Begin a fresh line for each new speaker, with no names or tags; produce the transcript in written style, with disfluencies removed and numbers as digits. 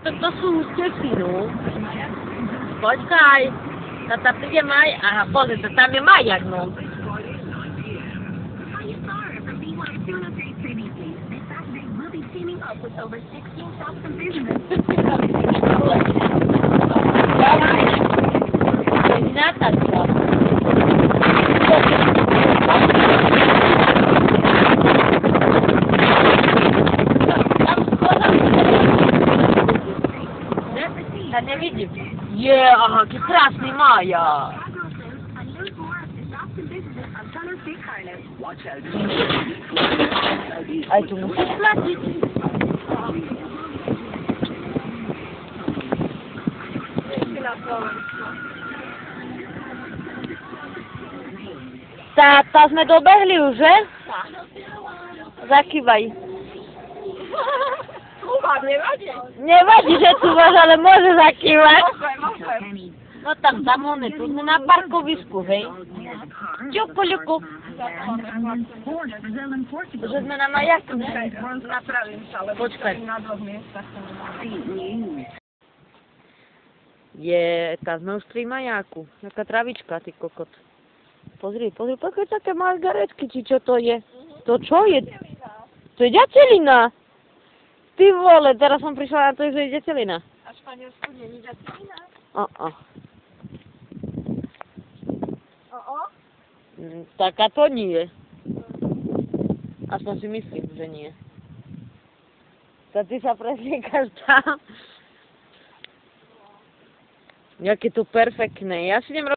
To sú stepy, no. Počkaj. Tata príde Maj. Aha, pozri, to tam je Majak, no. Natáča. Ja nevidím. Aha, aký krásny Maja. Aj tu musíš platiť. Tá sme dobehli už, že? Zakývaj.
Nevadí.
Nevadí, že tu máš, ale môže zakývať.
Môžem.
No tam on tu sme na parkovisku, hej? Ťupuľuku. Že sme na Majaku, ne?
Napravím sa, lebo
Počkaj.
na dvoch miestach.
Tá sme už pri Majaku. Taká travička, ty kokot. Pozri, také margaretky, či čo to je? To čo je? To je ďatelina. Ty vole, teraz som prišla na to, že je ďatelina.
A v Španielsku nie je ďatelina?
Taká to nie. Aspoň si myslím, že nie. Ty sa presliekaš tam. Jaké to perfektné. Ja si idem